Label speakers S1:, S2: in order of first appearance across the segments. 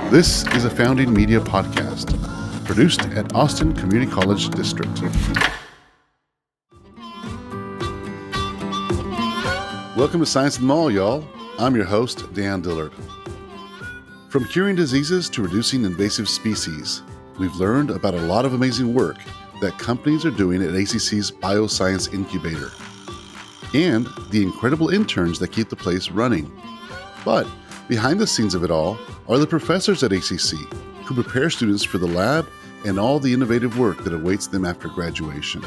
S1: This is a Founding Media podcast, produced at Austin Community College District. Welcome to Science and Mall, y'all. I'm your host, Dan Dillard. From curing diseases to reducing invasive species, we've learned about a lot of amazing work that companies are doing at ACC's Bioscience Incubator, and the incredible interns that keep the place running. But behind the scenes of it all are the professors at ACC who prepare students for the lab and all the innovative work that awaits them after graduation.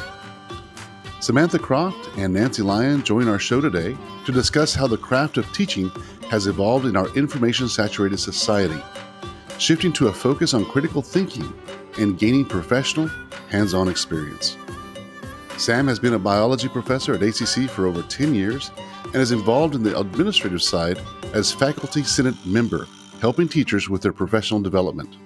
S1: Samantha Croft and Nancy Lyon join our show today to discuss how the craft of teaching has evolved in our information-saturated society, shifting to a focus on critical thinking and gaining professional, hands-on experience. Sam has been a biology professor at ACC for over 10 years and is involved in the administrative side as faculty senate member, helping teachers with their professional development.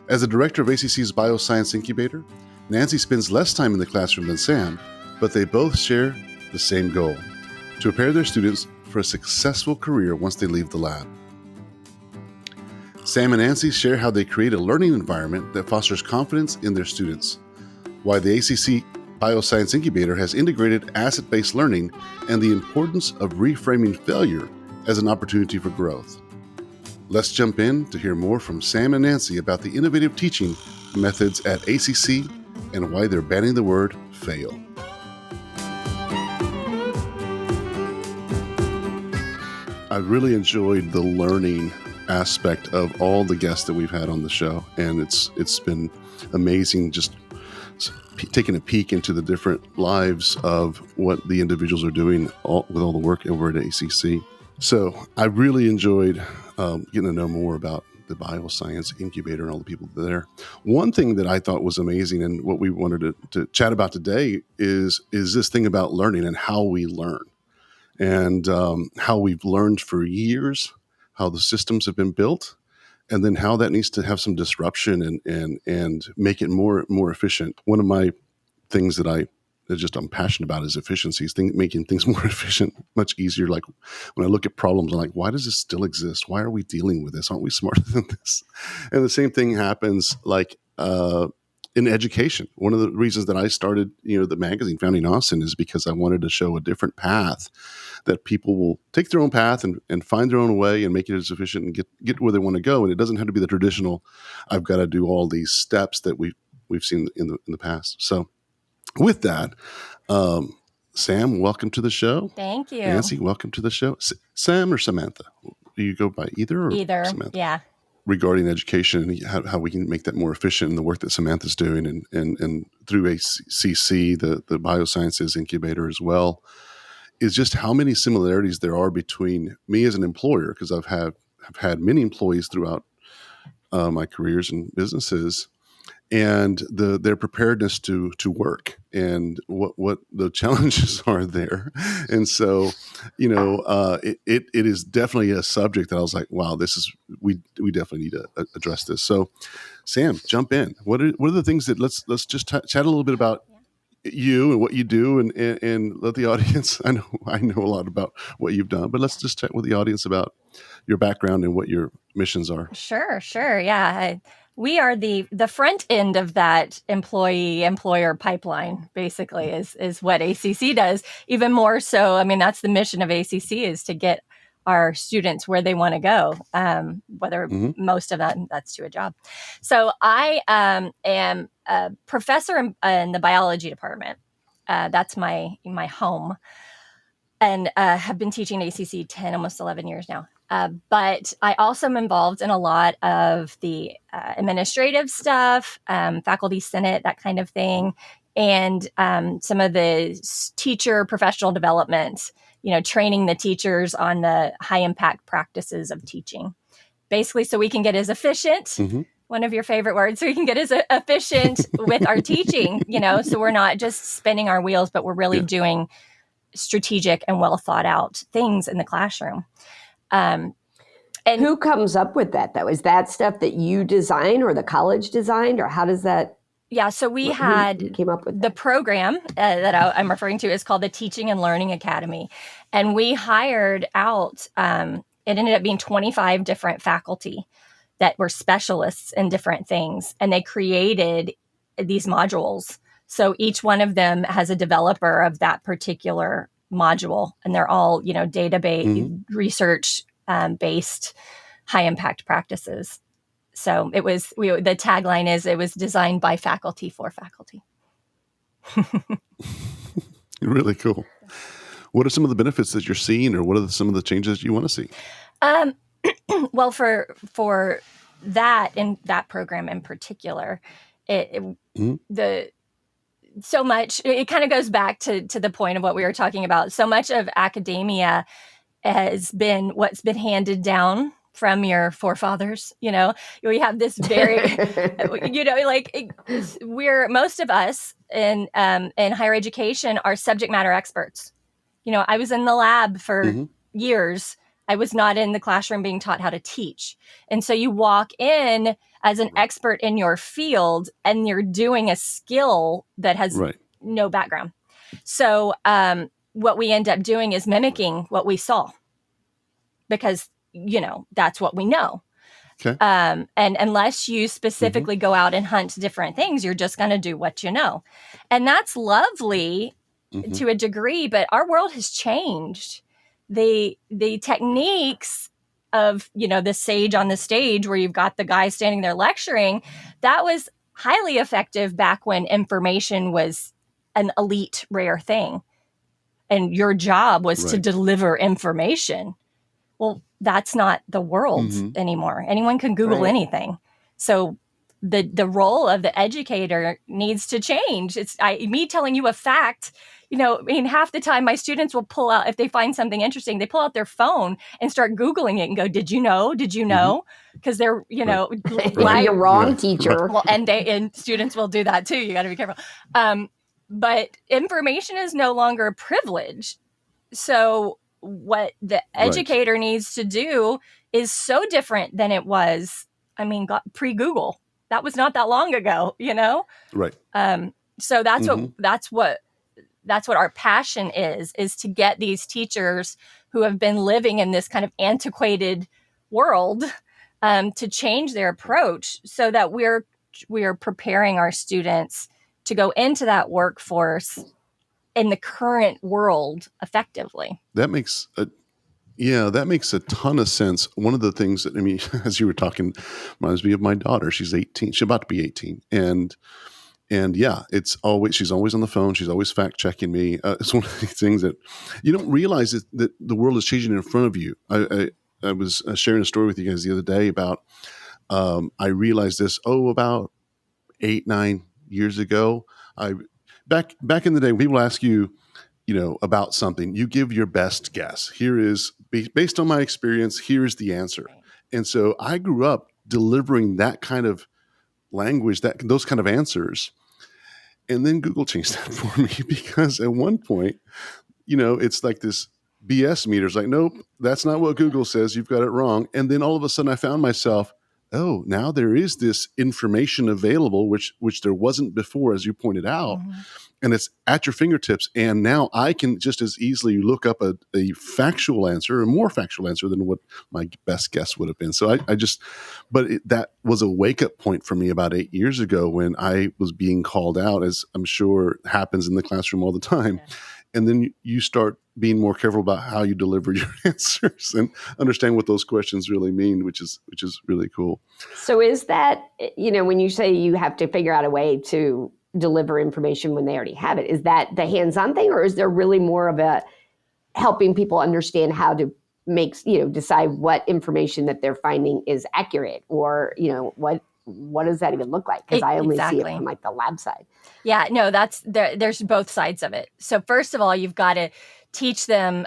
S1: As the director of ACC's Bioscience Incubator, Nancy spends less time in the classroom than Sam, but they both share the same goal: to prepare their students for a successful career once they leave the lab. Sam and Nancy share how they create a learning environment that fosters confidence in their students, why the ACC Bioscience Incubator has integrated asset-based learning, and the importance of reframing failure as an opportunity for growth. Let's jump in to hear more from Sam and Nancy about the innovative teaching methods at ACC and why they're banning the word fail. I really enjoyed the learning aspect of all the guests that we've had on the show, and it's been amazing just taking a peek into the different lives of what the individuals are doing with all the work over at ACC. So I really enjoyed getting to know more about the Bioscience Incubator and all the people there. One thing that I thought was amazing and what we wanted to chat about today is this thing about learning and how we learn, and how we've learned for years, how the systems have been built, and then how that needs to have some disruption and make it more efficient. One of my things that I'm passionate about is efficiencies, making things more efficient, much easier. Like when I look at problems, I'm like, why does this still exist? Why are we dealing with this? Aren't we smarter than this? And the same thing happens like in education. One of the reasons that I started, the magazine Founding Austin is because I wanted to show a different path, that people will take their own path and find their own way and make it as efficient and get where they want to go. And it doesn't have to be the traditional, I've got to do all these steps that we've seen in the past. So with that, Sam, welcome to the show.
S2: Thank you.
S1: Nancy, welcome to the show. Sam or Samantha? Do you go by either? Or
S2: either,
S1: Samantha?
S2: Yeah.
S1: Regarding education and how we can make that more efficient and the work that Samantha's doing and through ACC, the Biosciences Incubator as well, is just how many similarities there are between me as an employer, because I've had many employees throughout my careers and businesses, and their preparedness to work and what the challenges are there. And so, it is definitely a subject that I was like, wow, we definitely need to address this. So Sam, jump in. What are the things that let's just chat a little bit about you and what you do, and let the audience, I know a lot about what you've done, but let's just chat with the audience about your background and what your missions are.
S2: Sure. Yeah. We are the front end of that employer pipeline, basically, is what ACC does. Even more so, I mean, that's the mission of ACC, is to get our students where they want to go, whether most of that's to a job. So I am a professor in the biology department. That's my home, and have been teaching ACC 10, almost 11 years now. But I also am involved in a lot of the administrative stuff, faculty senate, that kind of thing, and some of the teacher professional development, training the teachers on the high impact practices of teaching, basically, so we can get as efficient. One of your favorite words, so we can get as efficient with our teaching, so we're not just spinning our wheels, but we're really doing strategic and well thought out things in the classroom.
S3: And who comes up with that, though? Is that stuff that you design or the college designed, or how does that?
S2: Yeah, so we came up with the program that I'm referring to is called the Teaching and Learning Academy. And we hired out, it ended up being 25 different faculty that were specialists in different things, and they created these modules. So each one of them has a developer of that particular module, and they're all, database research based high impact practices. So the tagline is, it was designed by faculty for faculty.
S1: Really cool. What are some of the benefits that you're seeing, or what are some of the changes you want to see?
S2: Well, for that, in that program in particular, so much, it kind of goes back to the point of what we were talking about. So much of academia has been what's been handed down from your forefathers. We have this very, most of us in higher education are subject matter experts. I was in the lab for years. I was not in the classroom being taught how to teach. And so you walk in as an expert in your field, and you're doing a skill that has no background. So what we end up doing is mimicking what we saw, because, that's what we know.
S1: Okay.
S2: And unless you specifically go out and hunt different things, you're just going to do what you know. And that's lovely to a degree, but our world has changed. The techniques of, the sage on the stage, where you've got the guy standing there lecturing, that was highly effective back when information was an elite, rare thing. And your job was to deliver information. Well, that's not the world anymore. Anyone can Google anything. So the role of the educator needs to change. It's me telling you a fact. Half the time my students will pull out, if they find something interesting, they pull out their phone and start Googling it and go, "Did you know? Did you know?" Because they're,
S3: you're wrong, teacher.
S2: Well, and students will do that too. You got to be careful. But information is no longer a privilege. So what the educator needs to do is so different than it was. Pre-Google. That was not that long ago,
S1: Right.
S2: So that's what our passion is to get these teachers who have been living in this kind of antiquated world to change their approach, so that we are preparing our students to go into that workforce in the current world effectively.
S1: That makes a ton of sense. One of the things that, as you were talking, reminds me of my daughter. She's 18. She's about to be 18. And she's always on the phone. She's always fact checking me. It's one of these things that you don't realize that the world is changing in front of you. I was sharing a story with you guys the other day about, I realized this, about 8-9 years ago. Back in the day, when people ask you, about something, you give your best guess. Here is, based on my experience, here's the answer. And so I grew up delivering that kind of language, those kind of answers. And then Google changed that for me, because at one point, it's like this BS meter. It's like, nope, that's not what Google says. You've got it wrong. And then all of a sudden I found myself, now there is this information available, which there wasn't before, as you pointed out. And it's at your fingertips. And now I can just as easily look up a factual answer, a more factual answer than what my best guess would have been. So that was a wake-up point for me about 8 years ago, when I was being called out, as I'm sure happens in the classroom all the time. Yeah. And then you start being more careful about how you deliver your answers and understand what those questions really mean, which is really cool.
S3: So is that, when you say you have to figure out a way to deliver information when they already have it, is that the hands-on thing, or is there really more of a helping people understand how to decide what information that they're finding is accurate, or, what does that even look like? Because I only see it from the lab side.
S2: Yeah, no, there's both sides of it. So first of all, you've got to teach them,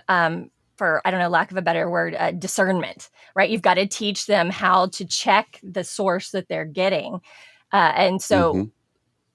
S2: for, lack of a better word, discernment, right? You've got to teach them how to check the source that they're getting. And so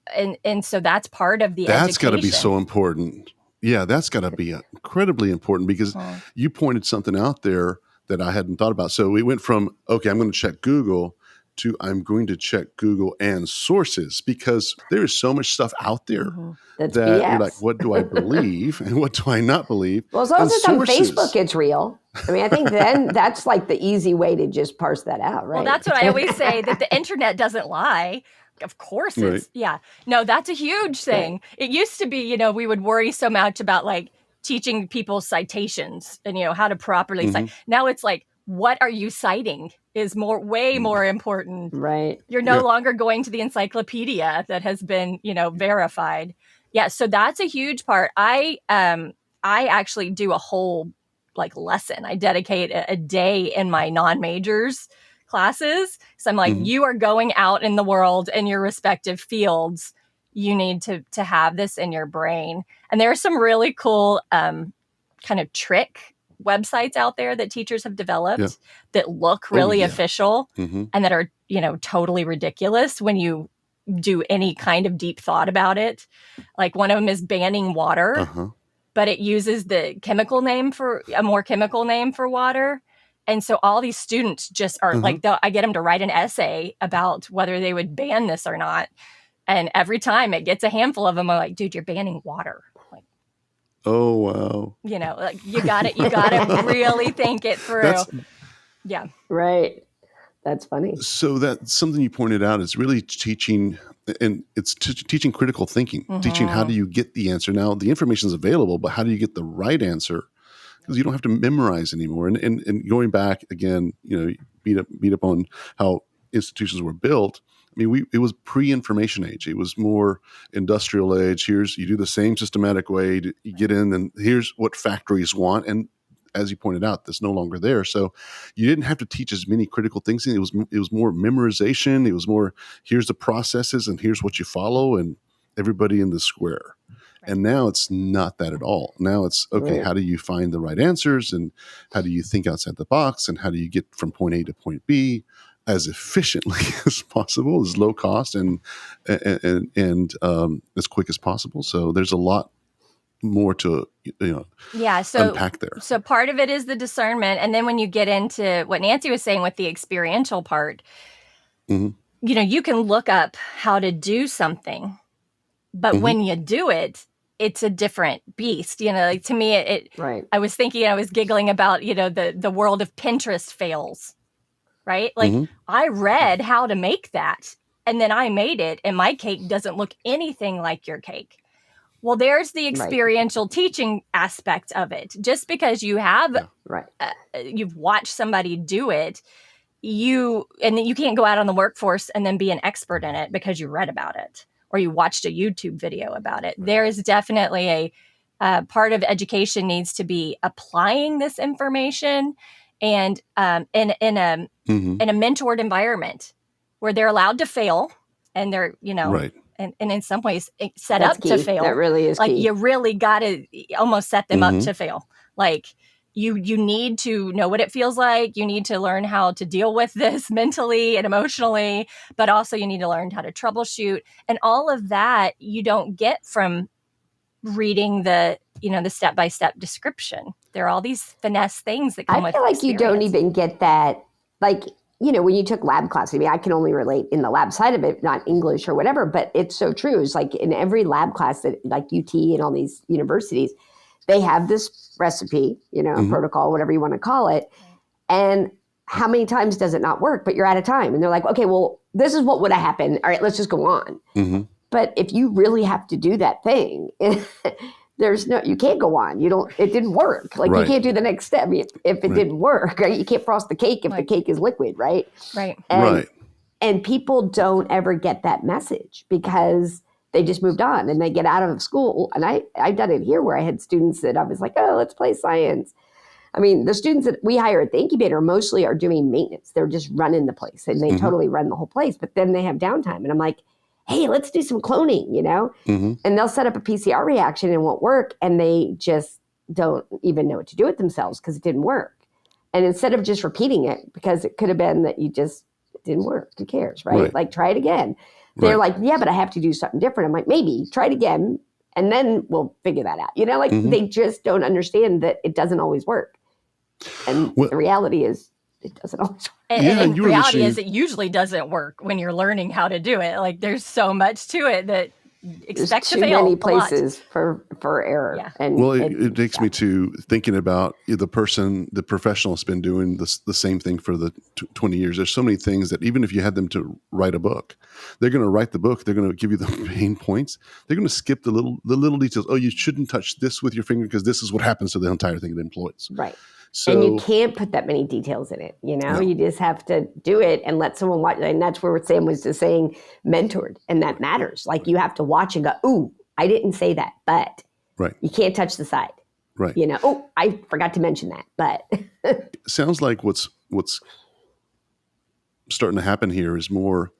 S2: that's part of the education.
S1: That's got to be so important. Yeah, that's got to be incredibly important, because you pointed something out there that I hadn't thought about. So we went from, okay, I'm going to check Google, to I'm going to check Google and sources, because there is so much stuff out there that you're like, what do I believe and what do I not believe?
S3: Well, as long as it's on Facebook, it's real. I mean, I think then that's like the easy way to just parse that out, right?
S2: Well, that's what I always say, that the internet doesn't lie. Of course it's, yeah. No, that's a huge thing. Right. It used to be, we would worry so much about like teaching people citations and, how to properly cite. Now it's like, what are you citing is way more important.
S3: Right.
S2: You're no longer going to the encyclopedia that has been, verified. Yeah. So that's a huge part. I actually do a whole like lesson. I dedicate a day in my non-majors classes. So I'm like, you are going out in the world in your respective fields. You need to have this in your brain. And there are some really cool kind of trick websites out there that teachers have developed that look really official and that are, totally ridiculous when you do any kind of deep thought about it. Like one of them is banning water, but it uses the more chemical name for water. And so all these students just are like, I get them to write an essay about whether they would ban this or not. And every time it gets a handful of them, I'm like, dude, you're banning water. Like,
S1: oh, wow.
S2: Like you got to really think it through. Yeah.
S3: Right. That's funny.
S1: So that's something you pointed out is really teaching, and it's teaching critical thinking, teaching how do you get the answer. Now, the information is available, but how do you get the right answer? Because you don't have to memorize anymore. And going back again, beat up on how institutions were built. I mean, it was pre-information age. It was more industrial age. You do the same systematic way. You get in, and here's what factories want. And as you pointed out, that's no longer there. So you didn't have to teach as many critical things. It was more memorization. It was more, here's the processes and here's what you follow, and everybody in the square. Right. And now it's not that at all. Now it's, okay, how do you find the right answers, and how do you think outside the box, and how do you get from point A to point B as efficiently as possible, as low cost and as quick as possible. So there's a lot more to unpack there.
S2: So part of it is the discernment, and then when you get into what Nancy was saying with the experiential part, you can look up how to do something, but when you do it, it's a different beast. Like to me,
S3: right.
S2: I was giggling about the world of Pinterest fails, right? Like I read how to make that, and then I made it, and my cake doesn't look anything like your cake. Well, there's the experiential teaching aspect of it. Just because you have, you've watched somebody do it, you can't go out on the workforce and then be an expert in it because you read about it or you watched a YouTube video about it. Right. There is definitely a part of education needs to be applying this information and in a mentored environment where they're allowed to fail and they're,
S1: right.
S2: And in some ways set up to fail.
S3: That really is
S2: like
S3: key.
S2: You really got to almost set them up to fail. Like you need to know what it feels like. You need to learn how to deal with this mentally and emotionally, but also you need to learn how to troubleshoot. And all of that you don't get from reading the step-by-step description. There are all these finesse things that come with
S3: I feel like
S2: experience.
S3: You don't even get that, like, when you took lab class, I can only relate in the lab side of it, not English or whatever, but it's so true. It's like in every lab class that like UT and all these universities, they have this recipe, protocol, whatever you want to call it. And how many times does it not work? But you're out of time. And they're like, okay, well, this is what would have happened. All right, let's just go on. But if you really have to do that thing, you can't go on. It didn't work. Like you can't do the next step if it didn't work, right? You can't frost the cake if the cake is liquid, right?
S2: Right.
S3: And people don't ever get that message because they just moved on and they get out of school. And I've done it here where I had students that I was like, oh, let's play science. The students that we hire at the incubator mostly are doing maintenance. They're just running the place and they totally run the whole place. But then they have downtime and I'm like, hey, let's do some cloning, and they'll set up a PCR reaction and it won't work. And they just don't even know what to do with themselves because it didn't work. And instead of just repeating it, because it could have been that it didn't work. Who cares, right? Like try it again. They're like, yeah, but I have to do something different. I'm like, maybe try it again. And then we'll figure that out. They just don't understand that it doesn't always work. And the reality is, it doesn't always work.
S2: And the reality is it usually doesn't work when you're learning how to do it. Like there's so much to it that expect to
S3: too
S2: fail
S3: many
S2: a lot.
S3: places for error.
S2: Yeah.
S3: And
S1: Well, it takes me to thinking about the professional has been doing the same thing for the 20 years. There's so many things that even if you had them to write a book, they're going to write the book. They're going to give you the main points. They're going to skip the little details. Oh, you shouldn't touch this with your finger because this is what happens to the entire thing it employs.
S3: Right.
S1: So,
S3: and you can't put that many details in it.
S1: No.
S3: You just have to do it and let someone watch. And that's where Sam was just saying mentored, and that matters. Like you have to watch and go, ooh, I didn't say that, but
S1: right.
S3: You can't touch the side.
S1: Right.
S3: Oh, I forgot to mention that, but.
S1: Sounds like what's starting to happen here is more,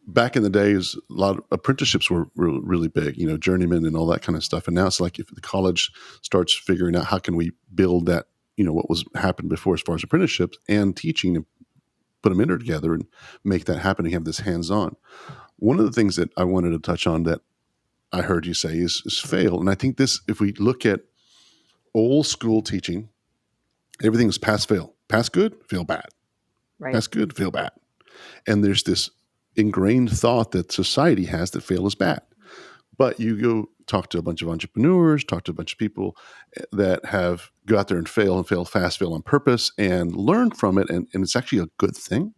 S1: back in the days, a lot of apprenticeships were really big, journeymen and all that kind of stuff. And now it's like if the college starts figuring out how can we build that, what was happened before as far as apprenticeships and teaching and put them in there together and make that happen and have this hands-on. One of the things that I wanted to touch on that I heard you say is fail. And I think this, if we look at old school teaching, everything was pass, fail. Pass good, fail bad.
S3: Right.
S1: Pass good, fail bad. And there's this ingrained thought that society has that fail is bad. But you go talk to a bunch of entrepreneurs, talk to a bunch of people that have go out there and fail fast, fail on purpose and learn from it. And it's actually a good thing.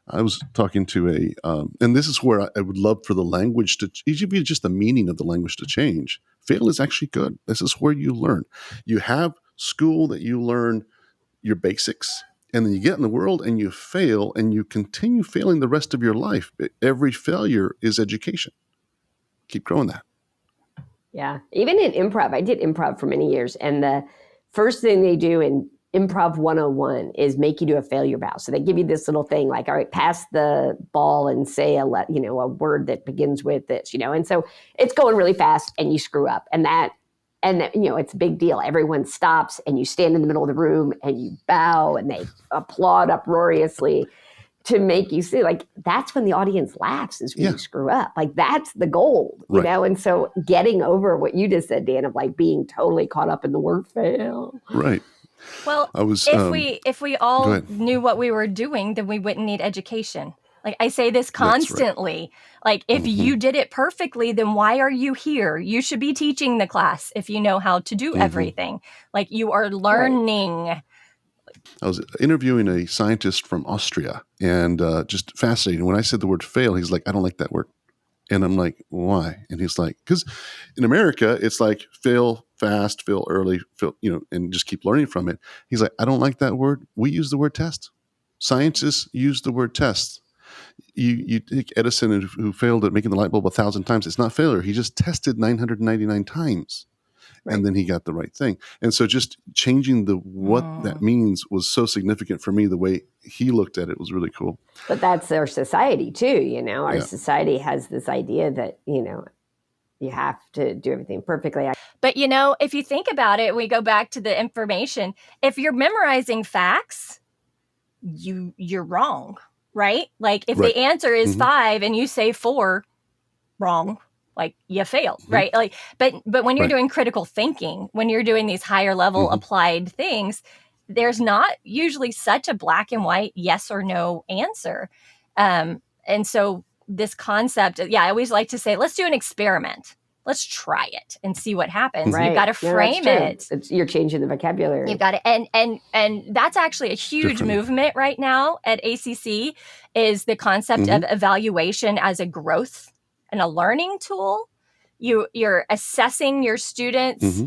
S1: I was talking to and this is where I would love for the language to, even just the meaning of the language to change. Fail is actually good. This is where you learn. You have school that you learn your basics, and then you get in the world and you fail and you continue failing the rest of your life. Every failure is education. Keep growing that.
S3: Yeah. Even in improv, I did improv for many years. And the first thing they do in Improv 101 is make you do a failure vow. So they give you this little thing like, all right, pass the ball and say a word that begins with this, and so it's going really fast and you screw up. And it's a big deal. Everyone stops and you stand in the middle of the room and you bow and they applaud uproariously to make you see, like, that's when the audience laughs is when you screw up. Like, that's the gold,
S1: right.
S3: And so getting over what you just said, Dan, of like being totally caught up in the word fail.
S1: Right.
S2: Well, if we all knew what we were doing, then we wouldn't need education. Like I say this constantly, like if you did it perfectly, then why are you here? You should be teaching the class if you know how to do everything. Like you are learning. Right.
S1: I was interviewing a scientist from Austria and just fascinating. When I said the word fail, he's like, I don't like that word. And I'm like, why? And he's like, because in America, it's like fail fast, fail early, fail, and just keep learning from it. He's like, I don't like that word. We use the word test. Scientists use the word test. You take Edison, who failed at making the light bulb 1,000 times. It's not failure. He just tested 999 times. Right. And then he got the right thing. And so just changing what that means was so significant for me. The way he looked at it was really cool.
S3: But that's our society too. Our society has this idea that, you have to do everything perfectly.
S2: But, if you think about it, we go back to the information. If you're memorizing facts, you're wrong, right? Like if the answer is 5 and you say 4, wrong. Like you failed, right? Like, but when you're doing critical thinking, when you're doing these higher level applied things, there's not usually such a black and white yes or no answer. And so this concept, I always like to say, let's do an experiment. Let's try it and see what happens. Right. You've got to frame it.
S3: You're changing the vocabulary.
S2: You've got to, and that's actually a huge movement right now at ACC is the concept of evaluation as a growth and a learning tool. You're assessing your students.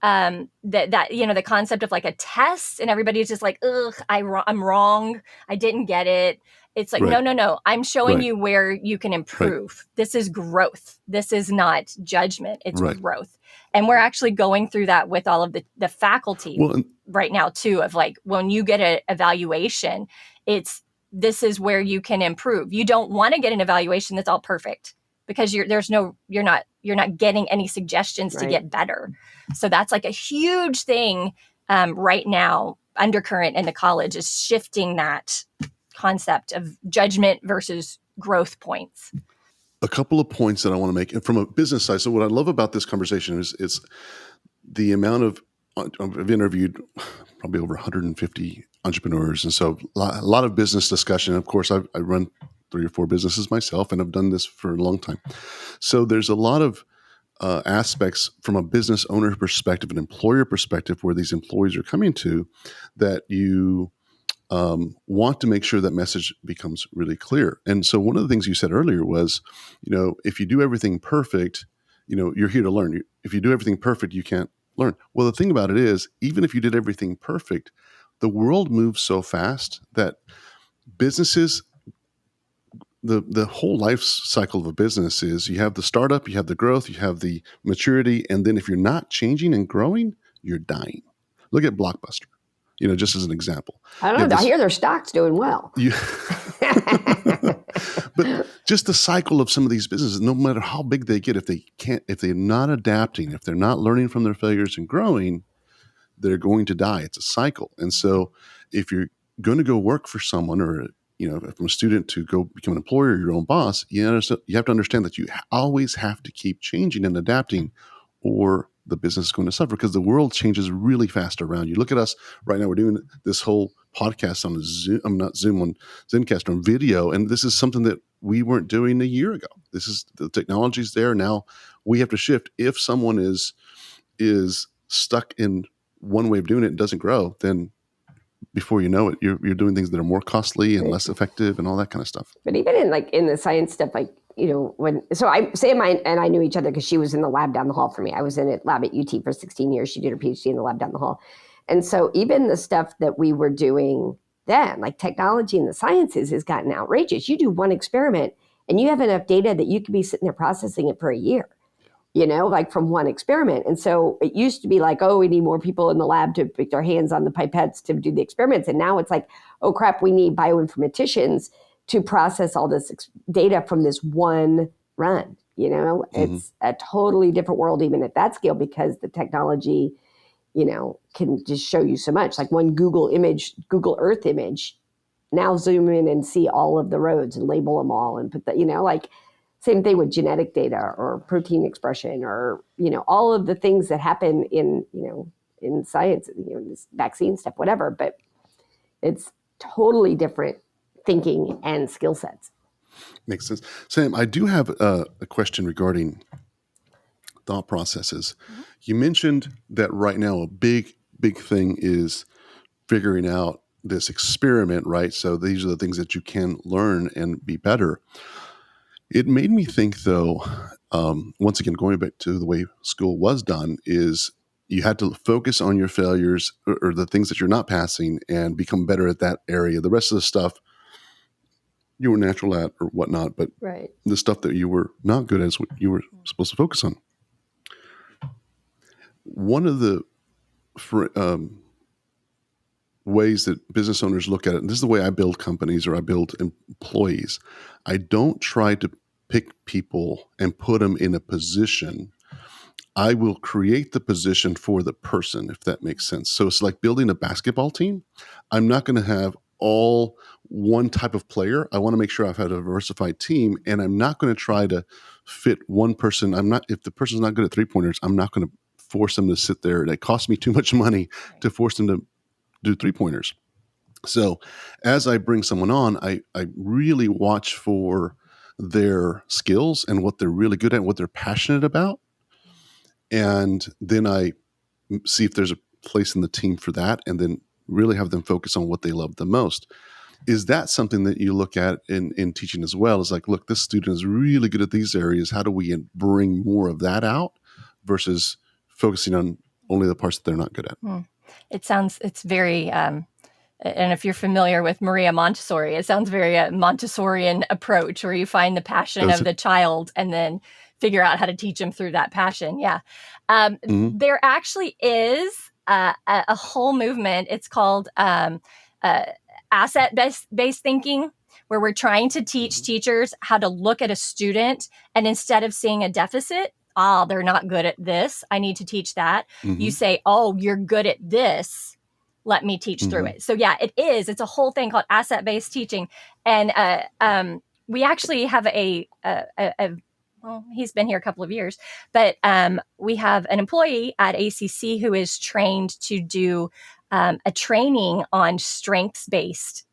S2: The concept of like a test, and everybody's just like, ugh, I'm wrong. I didn't get it. It's like, no. I'm showing you where you can improve. This is growth. This is not judgment. It's growth. And we're actually going through that with all of the faculty right now too, of like, when you get an evaluation, this is where you can improve. You don't want to get an evaluation that's all perfect, because you're not getting any suggestions to get better. So that's like a huge thing right now. Undercurrent in the college is shifting that concept of judgment versus growth points.
S1: A couple of points that I want to make from a business side. So what I love about this conversation is the amount of, I've interviewed probably over 150 entrepreneurs. And so a lot of business discussion. Of course, I run 3 or 4 businesses myself, and I've done this for a long time. So there's a lot of aspects from a business owner perspective, an employer perspective, where these employees are coming to, that you want to make sure that message becomes really clear. And so one of the things you said earlier was, if you do everything perfect, you're here to learn. If you do everything perfect, you can't learn. Well, the thing about it is, even if you did everything perfect, the world moves so fast that businesses, the whole life cycle of a business is you have the startup, you have the growth, you have the maturity, and then if you're not changing and growing, you're dying. Look at Blockbuster, just as an example.
S3: I don't know. I hear their stock's doing well.
S1: But just the cycle of some of these businesses, no matter how big they get, if they're not adapting, if they're not learning from their failures and growing, they're going to die. It's a cycle. And so if you're going to go work for someone, or from a student to go become an employer or your own boss, you have to understand that you always have to keep changing and adapting, or the business is going to suffer, because the world changes really fast around you. Look at us right now. We're doing this whole podcast on Zoom. I'm not Zoom, on Zencaster, on video. And this is something that we weren't doing a year ago. The technology's there. Now we have to shift. If someone is stuck in one way of doing it and doesn't grow, then before you know it, you're doing things that are more costly and less effective and all that kind of stuff.
S3: But even in the science stuff, Sam and I knew each other because she was in the lab down the hall from me. I was in a lab at UT for 16 years. She did her PhD in the lab down the hall. And so even the stuff that we were doing then, like technology in the sciences, has gotten outrageous. You do one experiment and you have enough data that you could be sitting there processing it for a year, like from one experiment. And so it used to be like, oh, we need more people in the lab to put their hands on the pipettes to do the experiments. And now it's like, oh crap, we need bioinformaticians to process all this data from this one run. It's a totally different world even at that scale, because the technology, can just show you so much. Like one Google Earth image, now zoom in and see all of the roads and label them all and put the, same thing with genetic data or protein expression, or, all of the things that happen in science, this vaccine stuff, whatever. But it's totally different thinking and skill sets.
S1: Makes sense. Sam, I do have a question regarding thought processes. Mm-hmm. You mentioned that right now a big thing is figuring out this experiment, right? So these are the things that you can learn and be better. It made me think, though, once again, going back to the way school was done, is you had to focus on your failures or the things that you're not passing and become better at that area. The rest of the stuff you were natural at or whatnot, but
S3: right.
S1: The stuff that you were not good at is what you were supposed to focus on. One of the ways that business owners look at it, and this is the way I build companies or I build employees, I don't try to pick people and put them in a position. I will create the position for the person, if that makes sense. So it's like building a basketball team. I'm not going to have all one type of player. I want to make sure I've had a diversified team, and I'm not going to try to fit one person. If the person's not good at 3-pointers, I'm not going to force them to sit there. It costs me too much money to force them to do 3-pointers. So as I bring someone on, I really watch for their skills and what they're really good at, what they're passionate about. And then I see if there's a place in the team for that, and then really have them focus on what they love the most. Is that something that you look at in teaching as well? Is like, look, this student is really good at these areas. How do we bring more of that out versus focusing on only the parts that they're not good at?
S2: It's very, and if you're familiar with Maria Montessori, it sounds very Montessorian approach, where you find the passion of the child and then figure out how to teach them through that passion. Yeah. There actually is a whole movement. It's called asset-based thinking, where we're trying to teach teachers how to look at a student, and instead of seeing a deficit, they're not good at this, I need to teach that. You say, you're good at this, let me teach through it. So yeah, it's a whole thing called asset-based teaching. And we actually have he's been here a couple of years, but we have an employee at ACC who is trained to do a training on strengths-based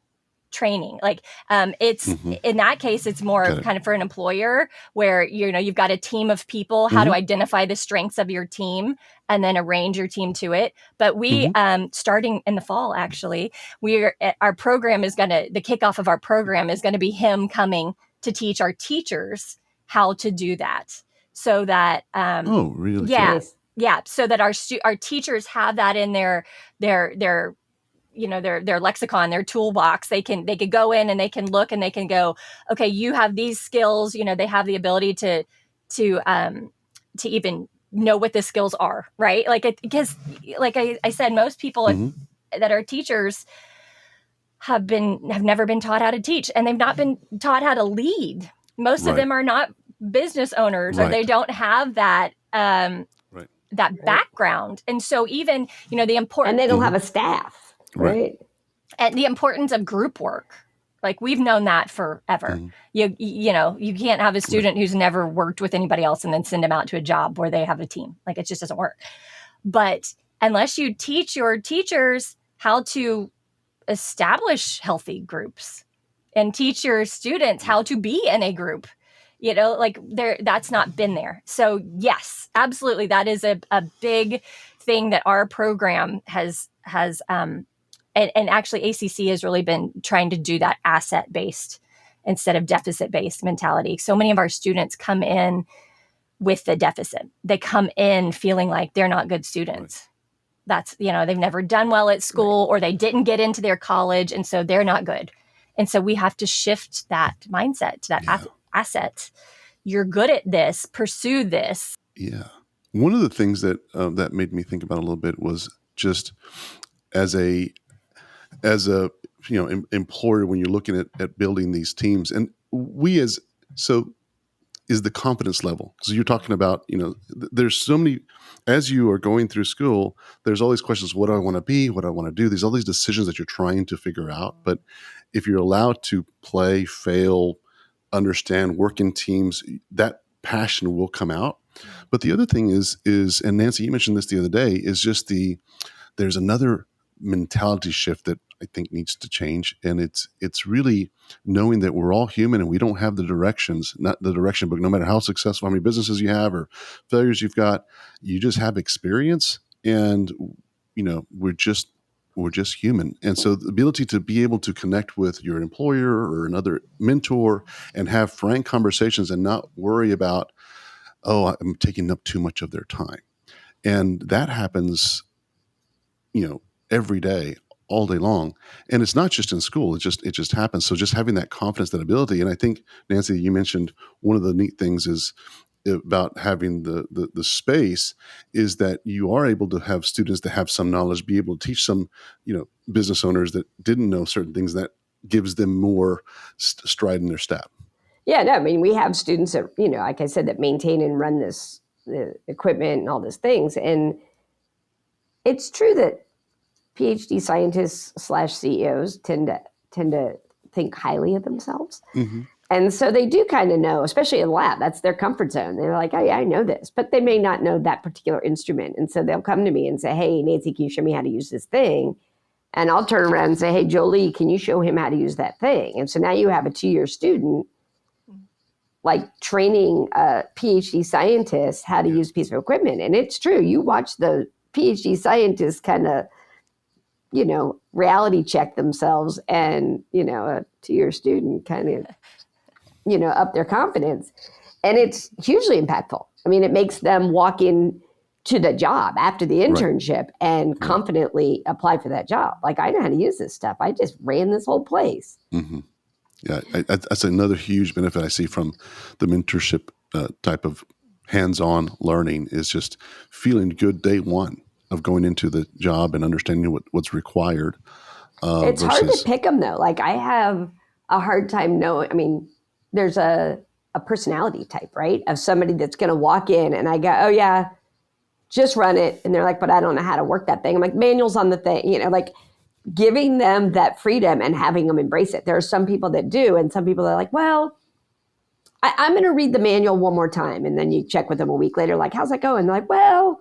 S2: training. Like it's in that case, it's more of kind of for an employer where, you've got a team of people, how to identify the strengths of your team and then arrange your team to it. But we, starting in the fall, actually, our program is the kickoff of our program is going to be him coming to teach our teachers how to do that. So that,
S1: oh, really?
S2: Yeah.
S3: Nice.
S2: Yeah. So that our teachers have that in their lexicon, their toolbox. They could go in and they can look and they can go, okay, you have these skills. They have the ability to even know what the skills are, right? Because like I said, most people that are teachers have never been taught how to teach, and they've not been taught how to lead. Most of them are not business owners, or they don't have that that background. And so even, the important,
S3: and they don't have a staff, right?
S2: And the importance of group work. Like we've known that forever. You can't have a student who's never worked with anybody else and then send them out to a job where they have a team. Like it just doesn't work. But unless you teach your teachers how to establish healthy groups and teach your students how to be in a group, that's not been there. So yes, absolutely. That is a big thing that our program has and actually ACC has really been trying to do that asset-based instead of deficit-based mentality. So many of our students come in with the deficit. They come in feeling like they're not good students. That's, they've never done well at school or they didn't get into their college. And so they're not good. And so we have to shift that mindset to that asset. You're good at this, pursue this.
S1: Yeah. One of the things that that made me think about a little bit was just as a employer, when you're looking at building these teams, and is the confidence level. So you're talking about, there's so many, as you are going through school, there's all these questions, what do I want to be? What do I want to do? There's all these decisions that you're trying to figure out. But if you're allowed to play, fail, understand, work in teams, that passion will come out. But the other thing is, and Nancy, you mentioned this the other day, is just there's another mentality shift that I think needs to change. And it's really knowing that we're all human and we don't have the directions, not the direction book, no matter how successful, how many businesses you have or failures you've got, you just have experience and, we're just human. And so the ability to be able to connect with your employer or another mentor and have frank conversations and not worry about, oh, I'm taking up too much of their time. And that happens, every day, all day long. And it's not just in school. It just happens. So just having that confidence, that ability. And I think, Nancy, you mentioned one of the neat things is about having the space is that you are able to have students that have some knowledge, be able to teach some, business owners that didn't know certain things, that gives them more stride in their step.
S3: Yeah, no, I mean, we have students that, like I said, that maintain and run the equipment and all these things. And it's true that PhD scientists / CEOs tend to think highly of themselves. And so they do kind of know, especially in lab, that's their comfort zone. They're like, oh, yeah, I know this, but they may not know that particular instrument. And so they'll come to me and say, hey, Nancy, can you show me how to use this thing? And I'll turn around and say, hey, Jolie, can you show him how to use that thing? And so now you have a 2-year student like training a PhD scientist how to use a piece of equipment. And it's true. You watch the PhD scientists kind of, reality check themselves and, a 2-year student kind of, up their confidence. And it's hugely impactful. I mean, it makes them walk in to the job after the internship and confidently apply for that job. Like, I know how to use this stuff. I just ran this whole place.
S1: Yeah, that's another huge benefit I see from the mentorship type of hands-on learning is just feeling good day one of going into the job and understanding what's required.
S3: It's hard to pick them, though. Like, I have a hard time knowing. I mean, there's a personality type, right, of somebody that's going to walk in and I go, oh, yeah, just run it. And they're like, but I don't know how to work that thing. I'm like, manuals on the thing, like giving them that freedom and having them embrace it. There are some people that do, and some people are like, well, I'm going to read the manual one more time. And then you check with them a week later, like, how's that going? And they're like, well,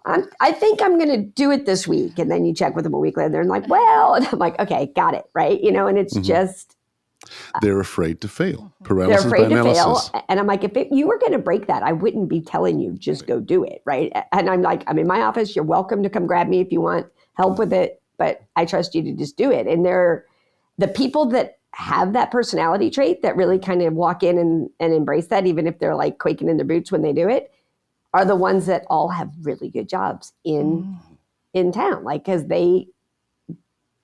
S3: I think I'm going to do it this week. And then you check with them a week later, and they're like, well, and I'm like, okay, got it. Right. And it's just,
S1: they're afraid to fail.
S3: they're
S1: Paralysis
S3: afraid
S1: by
S3: to
S1: analysis.
S3: fail. And I'm like, if you were going to break that, I wouldn't be telling you, just go do it. Right. And I'm like, I'm in my office. You're welcome to come grab me if you want help with it, but I trust you to just do it. And they're the people that have that personality trait that really kind of walk in and embrace that, even if they're like quaking in their boots when they do it, are the ones that all have really good jobs in town. Like, cause they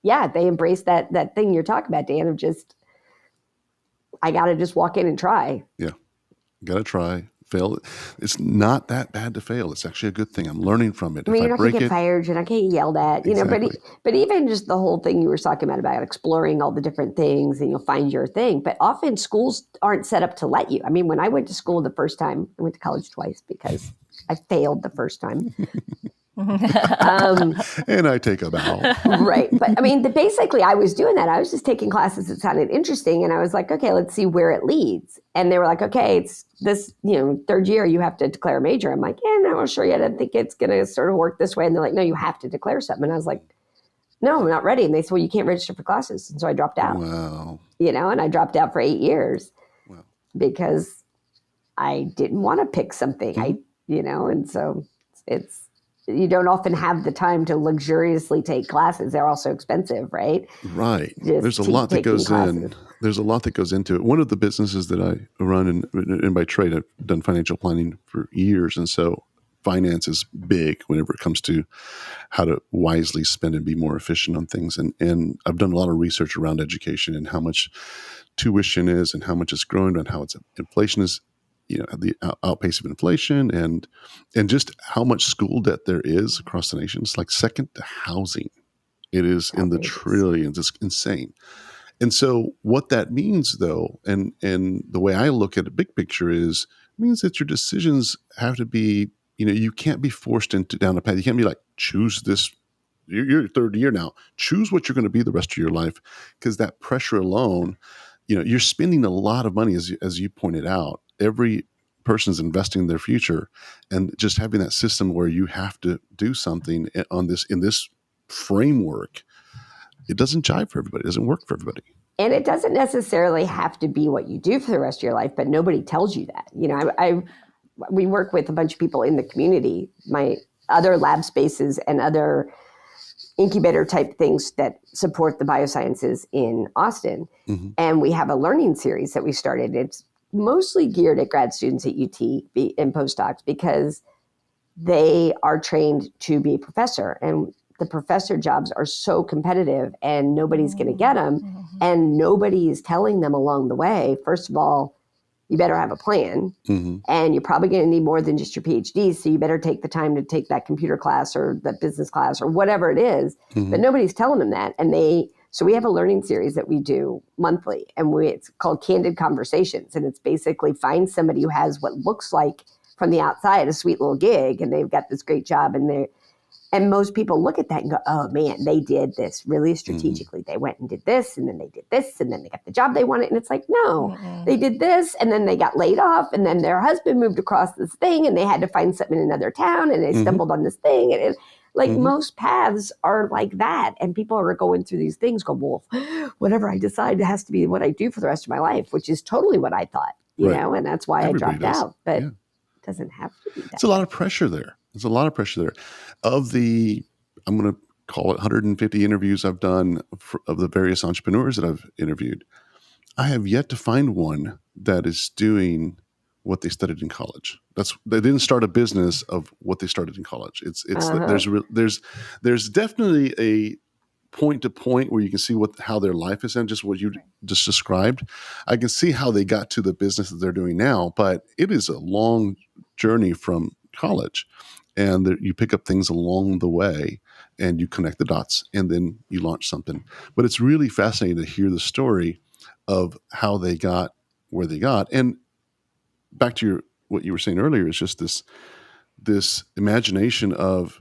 S3: embrace that thing you're talking about, Dan, of just, I got to just walk in and try.
S1: Yeah. Got to try. Fail. It's not that bad to fail. It's actually a good thing. I'm learning from it.
S3: I mean,
S1: if
S3: you're
S1: I
S3: not going
S1: break
S3: to get
S1: it,
S3: fired. You're not going to get yelled at,
S1: Exactly.
S3: but even just the whole thing you were talking about exploring all the different things, and you'll find your thing. But often schools aren't set up to let you. I mean, when I went to school the first time, I went to college twice because I failed the first time.
S1: and I take a bow.
S3: Right. But I mean, basically I was doing that. I was just taking classes that sounded interesting. And I was like, okay, let's see where it leads. And they were like, okay, it's this, third year, you have to declare a major. I'm like, yeah, no, I'm sure yet. I think it's going to sort of work this way. And they're like, no, you have to declare something. And I was like, no, I'm not ready. And they said, well, you can't register for classes. And so I dropped out,
S1: Wow.
S3: and I dropped out for 8 years
S1: Wow.
S3: because I didn't want to pick something. And so you don't often have the time to luxuriously take classes. They're also expensive, right?
S1: Right.
S3: Just
S1: There's a lot that goes
S3: classes.
S1: in. There's a lot that goes into it. One of the businesses that I run, and by trade, I've done financial planning for years. And so finance is big whenever it comes to how to wisely spend and be more efficient on things. And I've done a lot of research around education and how much tuition is and how much it's growing and how inflation is, the outpace of inflation and just how much school debt there is across the nation. It's like second to housing. It is in the trillions. It's insane. And so what that means, though, and the way I look at the big picture is, means that your decisions have to be, you can't be forced down a path. You can't be like, choose this. You're third year now. Choose what you're going to be the rest of your life, because that pressure alone, you're spending a lot of money, as you pointed out. Every person's investing in their future, and just having that system where you have to do something in this framework, it doesn't jive for everybody. It doesn't work for everybody.
S3: And it doesn't necessarily have to be what you do for the rest of your life, but nobody tells you that. We work with a bunch of people in the community, my other lab spaces and other incubator type things that support the biosciences in Austin.
S1: Mm-hmm.
S3: And we have a learning series that we started. It's mostly geared at grad students at UT and postdocs, because they are trained to be a professor, and the professor jobs are so competitive and nobody's going to get them. Mm-hmm. And nobody is telling them along the way, first of all, you better have a plan.
S1: Mm-hmm.
S3: And you're probably going to need more than just your PhD. So you better take the time to take that computer class or that business class or whatever it is. Mm-hmm. But nobody's telling them that. And so we have a learning series that we do monthly, and it's called Candid Conversations. And it's basically find somebody who has what looks like from the outside a sweet little gig, and they've got this great job, and most people look at that and go, oh man, they did this really strategically. Mm-hmm. They went and did this, and then they did this, and then they got the job they wanted. And it's like, no, mm-hmm. They did this, and then they got laid off, and then their husband moved across this thing, and they had to find something in another town, and they mm-hmm. stumbled on this thing. And mm-hmm. most paths are like that. And people are going through these things, go, well, whatever I decide has to be what I do for the rest of my life, which is totally what I thought, and that's why everybody I dropped out. But it doesn't have to be that.
S1: It's a lot of pressure there. There's a lot of pressure there. Of the, I'm going to call it 150 interviews I've done of the various entrepreneurs that I've interviewed, I have yet to find one that is doing what they studied in college. They didn't start a business of what they started in college. It's uh-huh. There's definitely a point to point where you can see how their life is, and just what you just described. I can see how they got to the business that they're doing now, but it is a long journey from college. And you pick up things along the way, and you connect the dots, and then you launch something. But it's really fascinating to hear the story of how they got where they got. And back to what you were saying earlier, is just this imagination of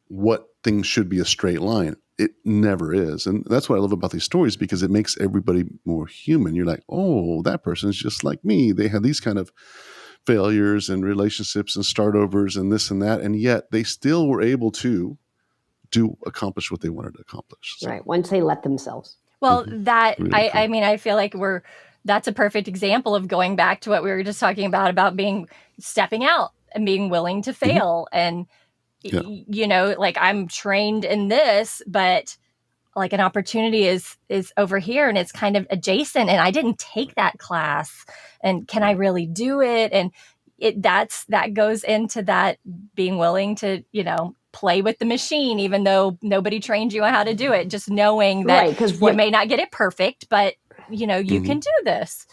S1: what things should be a straight line. It never is. And that's what I love about these stories, because it makes everybody more human. You're like, oh, that person's just like me. They have these kind of failures and relationships and start overs and this and that. And yet they still were able to accomplish what they wanted to accomplish. So,
S3: Right. Once they let themselves.
S2: Well,
S1: Really cool.
S2: I mean, I feel like that's a perfect example of going back to what we were just talking about being stepping out and being willing to fail. And, like I'm trained in this, but like an opportunity is over here and it's kind of adjacent and I didn't take that class and can I really do it? And that goes into that being willing to, play with the machine, even though nobody trained you on how to do it, just knowing that you may not get it perfect, but you can do this.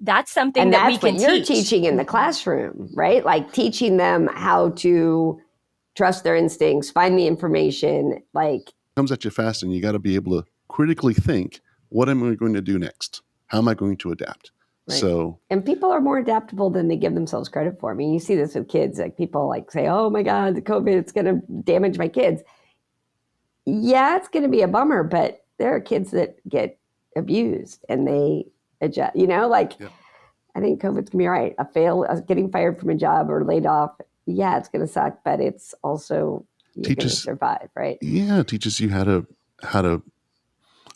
S2: That's something
S3: and
S2: that
S3: that's
S2: we can
S3: what you're
S2: teach.
S3: teaching in the classroom, right? Like teaching them how to trust their instincts, find the information, like
S1: comes at you fast and you got to be able to critically think, what am I going to do next? How am I going to adapt?
S3: Right.
S1: So,
S3: and people are more adaptable than they give themselves credit for. I mean, you see this with kids, like people like say, oh my God, the COVID, it's going to damage my kids. Yeah, it's going to be a bummer, but there are kids that get abused and they adjust, I think COVID's going to be all right. Getting fired from a job or laid off. Yeah, it's going to suck, but it's also, you're going to survive, right?
S1: Yeah. It teaches you how to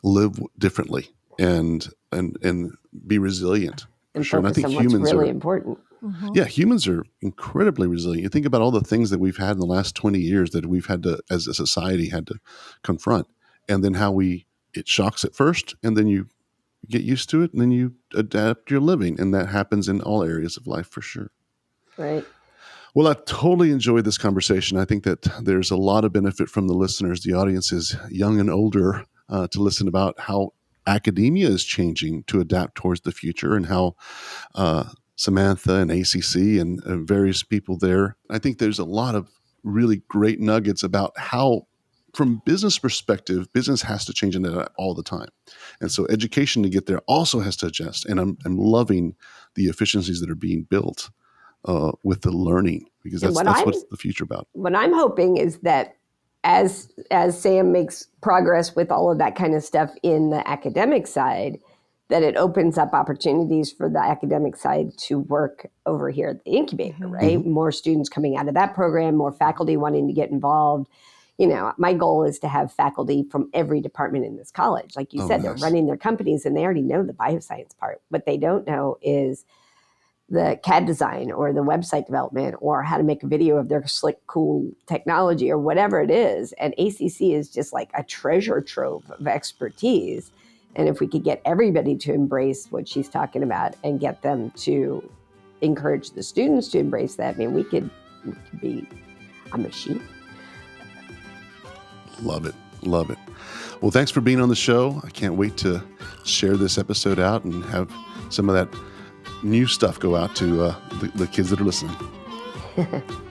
S1: live differently and be resilient.
S3: And
S1: sure. And I think
S3: humans really important.
S1: Yeah, humans are incredibly resilient. You think about all the things that we've had in the last 20 years that we've had to, as a society, had to confront, and then how it shocks at first, and then you get used to it, and then you adapt your living, and that happens in all areas of life for sure.
S3: Right.
S1: Well, I totally enjoyed this conversation. I think that there's a lot of benefit from the listeners. The audience is young and older to listen about how academia is changing to adapt towards the future and how Samantha and ACC and various people there. I think there's a lot of really great nuggets about how, from business perspective, business has to change in that all the time. And so education to get there also has to adjust. And I'm loving the efficiencies that are being built with the learning, because that's what's the future about.
S3: What I'm hoping is that as Sam makes progress with all of that kind of stuff in the academic side, that it opens up opportunities for the academic side to work over here at the incubator, right? Mm-hmm. More students coming out of that program, more faculty wanting to get involved. My goal is to have faculty from every department in this college. Like you said, nice. They're running their companies and they already know the bioscience part. What they don't know is the CAD design or the website development or how to make a video of their slick, cool technology or whatever it is. And ACC is just like a treasure trove of expertise. And if we could get everybody to embrace what she's talking about and get them to encourage the students to embrace that, I mean, we could be a machine.
S1: Love it. Love it. Well, thanks for being on the show. I can't wait to share this episode out and have some of that new stuff go out to the kids that are listening.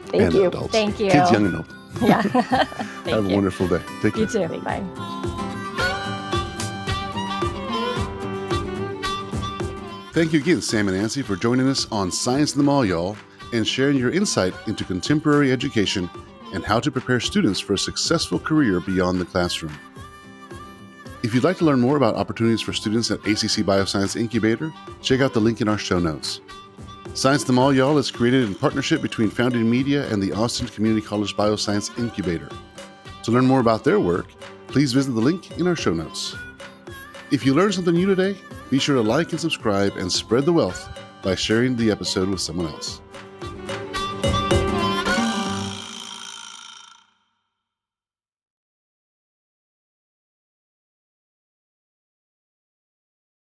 S3: Thank you.
S1: Adults.
S2: Thank you.
S1: Kids, young and old.
S2: Yeah.
S1: Have a wonderful day. Take care.
S2: You too. Bye.
S1: Thank you again, Sam and Nancy, for joining us on Science in the Mall, y'all, and sharing your insight into contemporary education and how to prepare students for a successful career beyond the classroom. If you'd like to learn more about opportunities for students at ACC Bioscience Incubator, check out the link in our show notes. Science in the Mall, y'all, is created in partnership between Founding Media and the Austin Community College Bioscience Incubator. To learn more about their work, please visit the link in our show notes. If you learned something new today, be sure to like and subscribe and spread the wealth by sharing the episode with someone else.